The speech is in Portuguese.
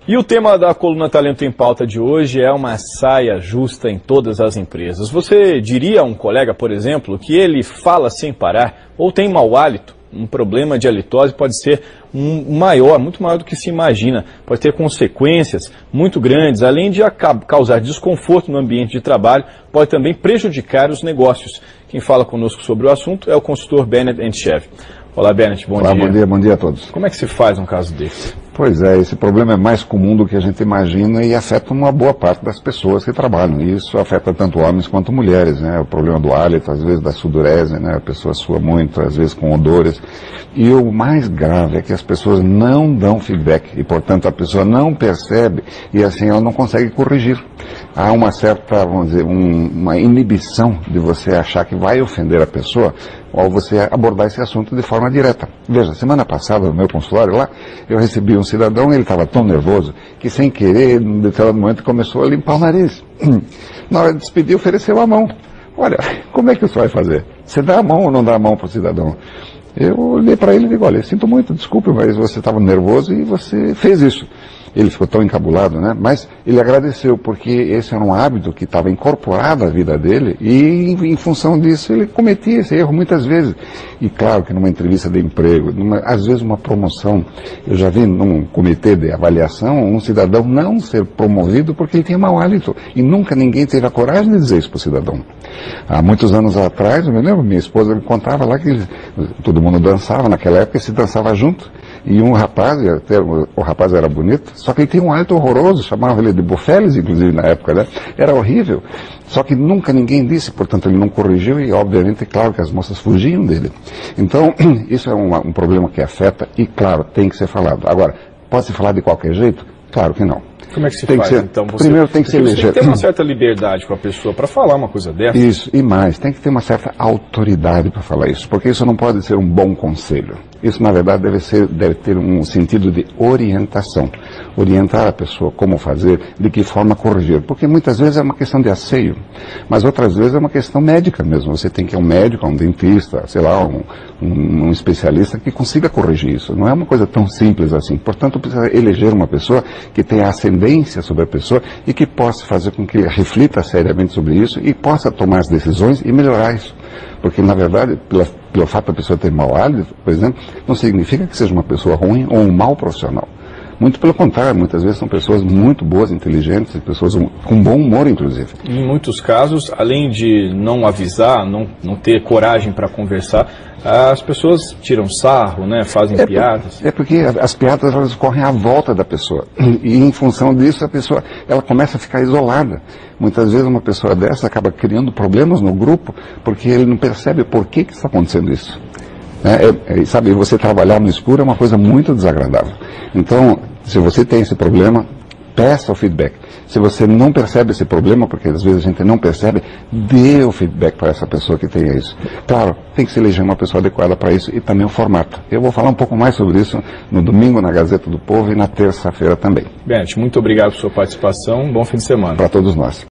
E o tema da coluna Talento em Pauta de hoje é uma saia justa em todas as empresas. Você diria a um colega, por exemplo, que ele fala sem parar ou tem mau hálito? Um problema de halitose pode ser muito maior do que se imagina. Pode ter consequências muito grandes, além de causar desconforto no ambiente de trabalho, pode também prejudicar os negócios. Quem fala conosco sobre o assunto é o consultor Bennett Entchev. Olá, Bennett, bom dia. Bom dia a todos. Como é que se faz um caso desse? Pois é, esse problema é mais comum do que a gente imagina e afeta uma boa parte das pessoas que trabalham. E isso afeta tanto homens quanto mulheres, né? O problema do hálito, às vezes da sudorese, né? A pessoa sua muito, às vezes com odores. E o mais grave é que as pessoas não dão feedback e, portanto, a pessoa não percebe e assim ela não consegue corrigir. Há uma certa, vamos dizer, uma inibição de você achar que vai ofender a pessoa ao você abordar esse assunto de forma direta. Veja, semana passada no meu consultório lá, eu recebi um cidadão, ele estava tão nervoso que sem querer, num determinado momento, começou a limpar o nariz. Na hora de despedir, ofereceu a mão. Olha, como é que isso vai fazer? Você dá a mão ou não dá a mão para o cidadão? Eu olhei para ele e digo, olha, sinto muito, desculpe, mas você estava nervoso e você fez isso. Ele ficou tão encabulado, né? Mas ele agradeceu, porque esse era um hábito que estava incorporado à vida dele e, em função disso, ele cometia esse erro muitas vezes. E claro que numa entrevista de emprego, às vezes uma promoção, eu já vi num comitê de avaliação um cidadão não ser promovido porque ele tinha mau hálito. E nunca ninguém teve a coragem de dizer isso para o cidadão. Há muitos anos atrás, eu me lembro, minha esposa me contava lá que todo mundo dançava, naquela época se dançava junto. E um rapaz, o rapaz era bonito, só que ele tinha um hálito horroroso, chamavam ele de Bufeles, inclusive na época, né? Era horrível. Só que nunca ninguém disse, portanto ele não corrigiu e obviamente, claro que as moças fugiam dele. Então, isso é um problema que afeta e, claro, tem que ser falado. Agora, pode se falar de qualquer jeito? Claro que não. Como é que se faz, então? Primeiro tem que ser ligeiro. Tem que ter uma certa liberdade com a pessoa para falar uma coisa dessa. Isso, e mais, tem que ter uma certa autoridade para falar isso, porque isso não pode ser um bom conselho. Isso, na verdade, deve ter um sentido de orientação. Orientar a pessoa como fazer, de que forma corrigir. Porque muitas vezes é uma questão de asseio, mas outras vezes é uma questão médica mesmo. Você tem que ir a um médico, a um dentista, sei lá, um especialista que consiga corrigir isso. Não é uma coisa tão simples assim. Portanto, precisa eleger uma pessoa que tenha ascendência sobre a pessoa e que possa fazer com que ele reflita seriamente sobre isso e possa tomar as decisões e melhorar isso. Porque, na verdade, pelo fato da pessoa ter mau hálito, por exemplo, não significa que seja uma pessoa ruim ou um mau profissional. Muito pelo contrário, muitas vezes são pessoas muito boas, inteligentes, pessoas com bom humor, inclusive. Em muitos casos, além de não avisar, não ter coragem para conversar, as pessoas tiram sarro, né, fazem piadas. É porque as piadas elas correm à volta da pessoa. E em função disso, a pessoa ela começa a ficar isolada. Muitas vezes uma pessoa dessa acaba criando problemas no grupo, porque ele não percebe por que está acontecendo isso. Sabe, você trabalhar no escuro é uma coisa muito desagradável. Então, se você tem esse problema, peça o feedback. Se você não percebe esse problema, porque às vezes a gente não percebe, dê o feedback para essa pessoa que tenha isso. Claro, tem que se eleger uma pessoa adequada para isso e também o formato. Eu vou falar um pouco mais sobre isso no domingo na Gazeta do Povo e na terça-feira também. Bennett, muito obrigado por sua participação. Bom fim de semana. Para todos nós.